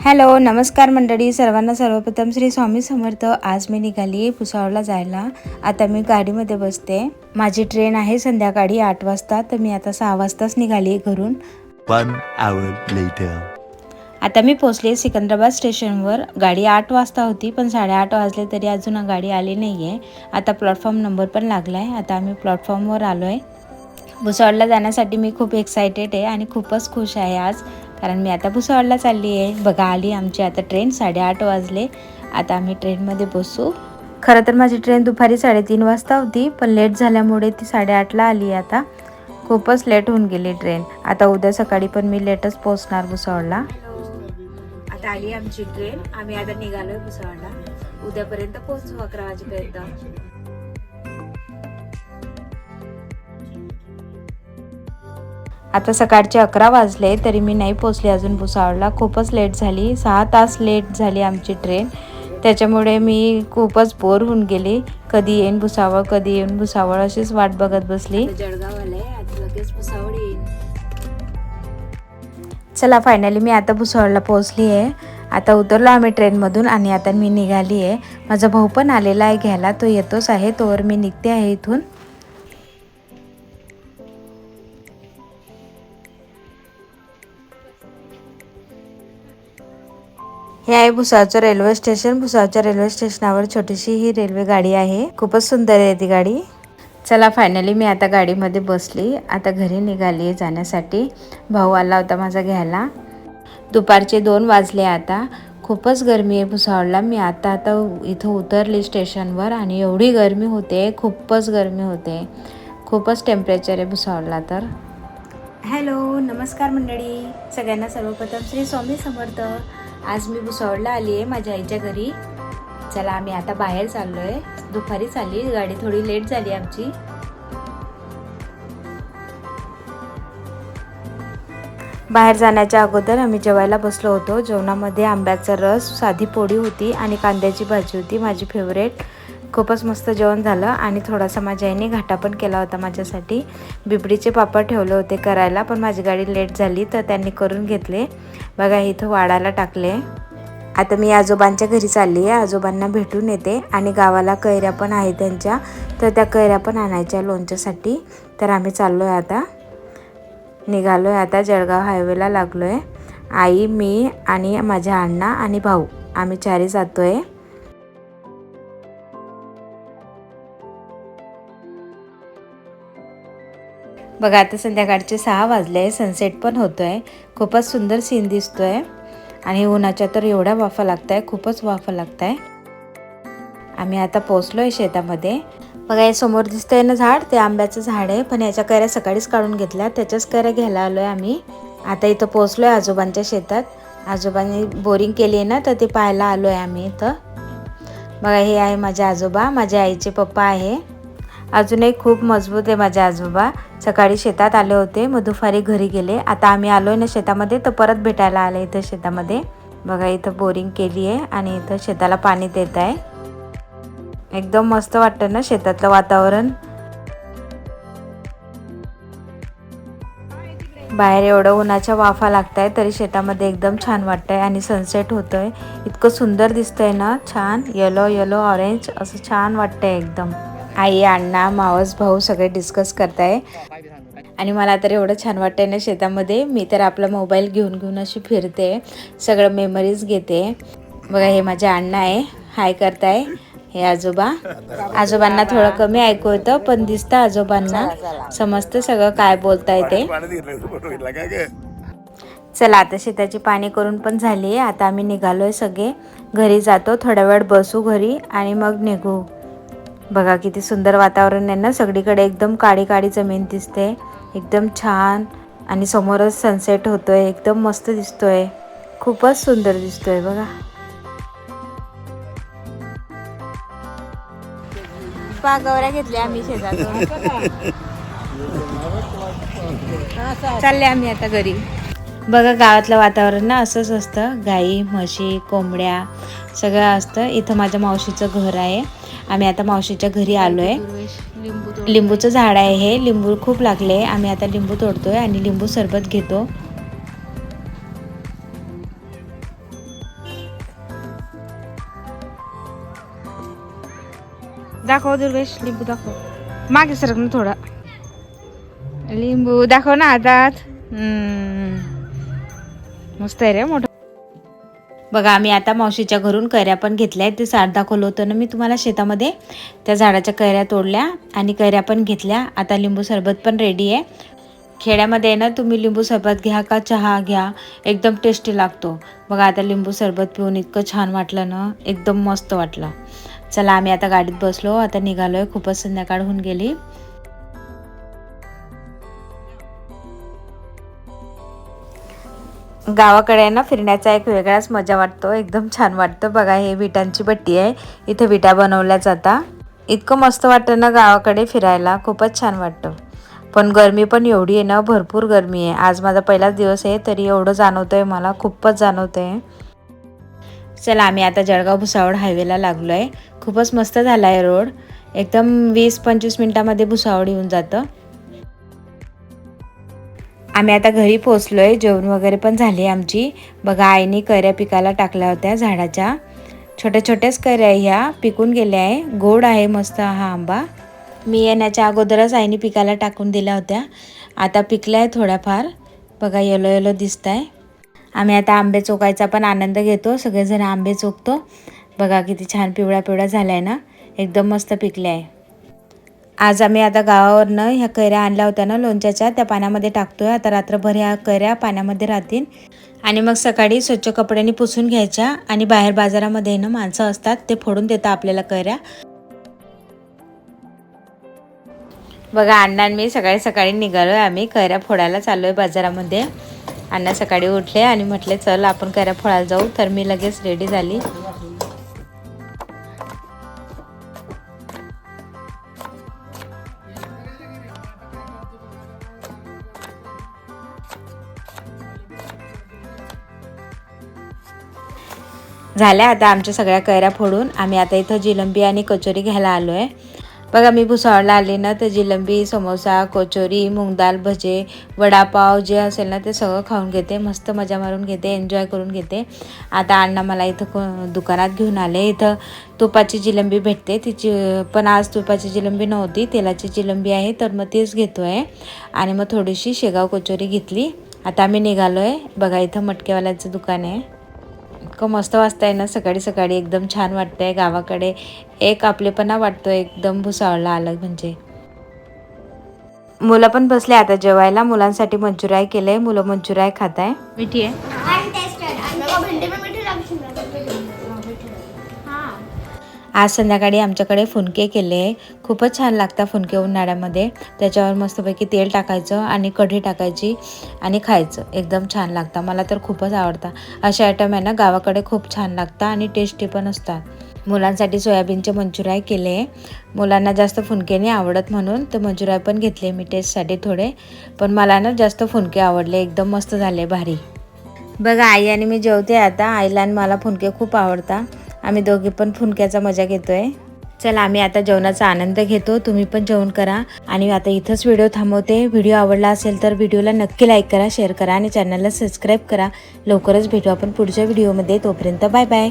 Hello नमस्कार मंडळी, सर्वांना सर्वप्रथम श्री स्वामी समर्थ. आज मी निघाली आहे भुसावळला जायला. आता मी गाडीमध्ये बसते. माझी ट्रेन आहे संध्याकाळी 8 वाजता, तर मी आता 6 वाजताच निघाली आहे घरून. 1 hour later. आता मी पोहोचले सिकंदराबाद स्टेशनवर. गाडी 8 वाजता होती, पण 8:30 वाजले तरी अजून गाडी आली नाही आहे. आता प्लॅटफॉर्म नंबर पण लागला आहे. आता आम्ही प्लॅटफॉर्मवर आलो आहे. भुसावळला जाण्यासाठी मी खूप एक्सायटेड आहे आणि खूपच खुश आहे आज, कारण मी आता भुसावळला चालली आहे. बघा, आली आमची आता ट्रेन. 8:30 वाजले. आता आम्ही ट्रेनमध्ये बसू. खरं तर माझी ट्रेन दुपारी 3:30 वाजता होती, पण लेट झाल्यामुळे ती 8:30ला आली. आता खूपच लेट होऊन गेली ट्रेन. आता उद्या सकाळी पण मी लेटच पोहोचणार भुसावळला. आता आली आमची ट्रेन. आम्ही आता निघालोय भुसावळला. उद्यापर्यंत पोहोचू 11 वाजेपर्यंत. आता सकाळचे 11 वाजले तरी मी नाही पोचले अजून भुसावळला. खूपच लेट झाली. 6 तास लेट झाली आमची ट्रेन. त्याच्यामुळे मी खूपच बोर होऊन गेली. कधी येईन भुसावळ, कधी येईन भुसावळ अशीच वाट बघत बसली. जळगाव आले, आता लगेच भुसावळ येईन. चला, फायनली मी आता भुसावळला पोहोचली आहे. आता उतरलो आम्ही ट्रेनमधून आणि आता मी निघाली आहे. माझा भाऊ पण आलेला आहे घ्यायला. तो येतोच आहे, तोवर मी निघते आहे इथून. हे आहे भुसावळचं रेल्वे स्टेशन. भुसावळच्या रेल्वे स्टेशनावर छोटीशी ही रेल्वे गाडी आहे. खूपच सुंदर आहे ती गाडी. चला, फायनली मी आता गाडीमध्ये बसली. आता घरी निघाली जाण्यासाठी. भाऊ आला होता माझा घ्यायला. दुपारचे 2 वाजले. आता खूपच गरमी आहे भुसावळला. मी आता इथं उतरली स्टेशनवर आणि एवढी गरमी होते, खूपच गरमी होते. खूपच टेम्परेचर आहे भुसावळला तर. हॅलो नमस्कार मंडळी, सगळ्यांना सर्वप्रथम श्री स्वामी समर्थ. आज मी भुसावळला आली आहे माझ्या आईच्या घरी. चला, आम्ही आता बाहेर चाललो आहे. दुपारीच आली गाडी, थोडी लेट झाली आमची. बाहेर जाण्याच्या अगोदर आम्ही जेवायला बसलो होतो. जेवणामध्ये आंब्याचा रस, साधी पोळी होती आणि कांद्याची भाजी होती, माझी फेवरेट. खूपच मस्त जेवण झालं. आणि थोडासा माझ्या आईने घाटा पण केला होता माझ्यासाठी. बिबडीचे पापड ठेवले होते करायला, पण माझी गाडी लेट झाली तर त्यांनी करून घेतले. बघा, इथं वाढायला टाकले. आता मी आजोबांच्या घरी चालली आहे. आजोबांना भेटून येते. आणि गावाला कैऱ्या पण आहे त्यांच्या, तर त्या कैऱ्या पण आणायच्या लोणच्यासाठी. तर आम्ही चाललो आहे आता. निघालो आहे आता, जळगाव हायवेला लागलो आहे. आई, मी आणि माझ्या अण्णा आणि भाऊ, आम्ही 4 जातो आहे. बघा, आता संध्याकाळचे 6 वाजले. सनसेट पण होतो आहे. खूपच सुंदर सीन दिसतो आहे. आणि उन्हाच्या तर एवढ्या वाफा लागत आहे, खूपच वाफा लागत आहे. आम्ही आता पोचलो आहे शेतामध्ये. बघा, हे समोर दिसतंय ना झाड, ते आंब्याचं झाड आहे. पण याच्या कैऱ्या सकाळीच काढून घेतल्या, त्याच्याच कैऱ्या घ्यायला आलो आहे आम्ही. आता इथं पोचलो आहे आजोबांच्या शेतात. आजोबांनी बोरिंग केली आहे ना, तर ते पाहायला आलो आहे आम्ही इथं. बघा, हे आहे माझे आजोबा, माझ्या आईचे पप्पा आहे. अजूनही खूप मजबूत आहे माझे आजोबा. सकाळी शेतात आले होते, मग दुपारी घरी गेले. आता आम्ही आलोय ना शेतामध्ये, तर परत भेटायला आले इथं शेतामध्ये. बघा, इथं बोरिंग केली आहे आणि इथं शेताला पाणी देत आहे. एकदम मस्त वाटतं ना शेतातलं वातावरण. बाहेर एवढं उन्हाच्या वाफा लागताय तरी शेतामध्ये एकदम छान वाटतंय. आणि सनसेट होतोय, इतकं सुंदर दिसतंय ना, छान येलो येलो ऑरेंज असं छान वाटतंय एकदम. आई, अण्णा, मावस, भाऊ सगळे डिस्कस करताय. आणि मला तर एवढं छान वाटतंय ना शेतामध्ये. मी तर आपला मोबाईल घेऊन अशी फिरते, सगळं मेमरीज घेते. बघा, हे माझे अण्णा आहे, हाय करताय. हे आजोबा. आजोबांना थोडं कमी ऐकू येतं, पण दिसतं आजोबांना, समजतं सगळं काय बोलताय ते. चला, आता शेताची पाणी करून पण झाली आहे. आता आम्ही निघालोय सगळे. घरी जातो, थोड्या वेळ बसू घरी आणि मग निघू. बघा, किती सुंदर वातावरण आहे ना, सगळीकडे एकदम काळी काळी जमीन दिसते, एकदम छान. आणि समोरच सनसेट होतोय, एकदम मस्त दिसतोय, खूपच सुंदर दिसतोय. बघा, गवऱ्या घेतल्या आम्ही शेतातून. चालले आम्ही आता घरी. बघा, गावातलं वातावरण ना असंच असतं. गाई, म्हशी, कोंबड्या सगळं असतं. इथं माझ्या मावशीचं घर आहे. आम्ही आता मावशीच्या घरी आलो आहे. लिंबूचं झाड आहे हे. लिंबू खूप लागले. आम्ही आता लिंबू तोडतोय आणि लिंबू सरबत घेतो. दाखव दुर्गेश, लिंबू दाखव. मागे सरक ना थोडा. लिंबू दाखव ना हातात. मस्त आहे रे मोठं. बघा आम्ही आता मावशीच्या घरून कैऱ्या पण घेतल्या. ते झाड दाखवलं होतं ना मी तुम्हाला शेतामध्ये, त्या झाडाच्या कैऱ्या तोडल्या आणि कैऱ्या पण घेतल्या. आता लिंबू सरबत पण रेडी आहे. खेड्यामध्ये ना तुम्ही लिंबू सरबत घ्या का चहा घ्या, एकदम टेस्टी लागतो. बघा आता लिंबू सरबत पिऊन इतकं छान वाटलं ना, एकदम मस्त वाटलं. चला आम्ही आता गाडीत बसलो, आता निघालोय. खूपच संध्याकाळ होऊन गेली. गावाकडे ना फिरण्याचा एक वेगळाच मजा वाटतो, एकदम छान वाटतं. बघा हे विटांची भट्टी आहे, इथं विटा बनवल्या जातात. इतकं मस्त वाटतं ना गावाकडे फिरायला, खूपच छान वाटतं. पण गरमी पण एवढी आहे ना, भरपूर गरमी आहे. आज माझा पहिलाच दिवस आहे तरी एवढं जाणवतंय मला, खूपच जाणवतंय. चला आम्ही आता जळगाव भुसावळ हायवेला लागलो आहे. खूपच मस्त झाला आहे रोड, एकदम 20-25 मिनटामध्ये भुसावळ येऊन जातं. आम्ही आता घरी पोचलो आहे, जेवण वगैरे पण झाली आमची. बघा आईने कैऱ्या पिकायला टाकल्या होत्या झाडाच्या, छोट्या छोट्याच कैऱ्या ह्या पिकून गेल्या आहे. गोड आहे मस्त हा आंबा. मी येण्याच्या अगोदरच आईने पिकायला टाकून दिल्या होत्या, आता पिकल्या आहे थोड्याफार. बघा येलो येलो दिसत आहे. आम्ही आता आंबे चोकायचा पण आनंद घेतो, सगळेजण आंबे चोखतो. बघा किती छान पिवळा पिवळा झाला आहे ना, एकदम मस्त पिकले आहे. आज आम्ही आता गावावरनं ह्या कैऱ्या आणल्या होत्या ना लोणच्याच्या, त्या पाण्यामध्ये टाकतोय. आता रात्रभर ह्या कैऱ्या पाण्यामध्ये राहतील आणि मग सकाळी स्वच्छ कपड्यांनी पुसून घ्यायच्या. आणि बाहेर बाजारामध्ये ना माणसं असतात, ते फोडून देतात आपल्याला कैऱ्या. बघा अण्णा आणि मी सकाळी सकाळी निघालोय, आम्ही कैऱ्या फोडायला चाललोय बाजारामध्ये. अण्णा सकाळी उठले आणि म्हटले चल आपण कैऱ्या फोडायला जाऊ, तर मी लगेच रेडी झाली. झाल्या आता आमच्या सगळ्या कैऱ्या फोडून. आम्ही आता इथं जिलंबी आणि कचोरी घ्यायला आलो आहे. बघा मी भुसावळला आले ना तर जिलंबी, समोसा, कचोरी, मूग दाल, भजे, वडापाव जे असेल ना ते सगळं खाऊन घेते, मस्त मजा मारून घेते, एन्जॉय करून घेते. आता अण्णा मला इथं दुकानात घेऊन आले. इथं तुपाची जिलंबी भेटते, तिची पण आज तुपाची जिलंबी नव्हती, तेलाची जिलंबी आहे, तर मग तीच घेतो आहे. आणि मग थोडीशी शेगाव कचोरी घेतली. आता आम्ही निघालो आहे. बघा इथं मटकेवाल्याचं दुकान आहे. इतकं मस्त वाजतंय ना सकाळी सकाळी, एकदम छान वाटतंय. गावाकडे एक आपलेपणा वाटतो एकदम भुसावळला आलं म्हणजे. मुलं पण बसले आता जेवायला. मुलांसाठी मंचुराय केलंय, मुलं मंचुराय खात आहे. मिठी आहे. आज संध्याकाळी आमच्याकडे फुनके केले, खूपच छान लागतात फुनके उन्हाळ्यामध्ये. त्याच्यावर मस्तपैकी तेल टाकायचं आणि कढी टाकायची आणि खायचं, एकदम छान लागतं. मला तर खूपच आवडतं असे आयटम आहे ना, गावाकडे खूप छान लागतात आणि टेस्टी पण असतात. मुलांसाठी सोयाबीनचे मंचुराय केले, मुलांना जास्त फुनके नाही आवडत म्हणून तर मंचुराय पण घेतले मी टेस्टसाठी थोडे. पण मला ना जास्त फुनके आवडले, एकदम मस्त झाले, भारी. बघा आई आणि मी जेवते आता. आईला आणि मला फुनके खूप आवडतात, आम्ही दोघे पण फुनक्याचा मजा घेतोय. चला आम्ही आता जेवणाचा आनंद घेतो, तुम्ही पण जेवण करा. आणि आता इथंच व्हिडिओ थांबवते. व्हिडिओ आवडला असेल तर व्हिडिओला नक्की लाईक करा, शेअर करा आणि चॅनलला सबस्क्राईब करा. लवकरच भेटू आपण पुढच्या व्हिडिओमध्ये, तोपर्यंत बाय बाय.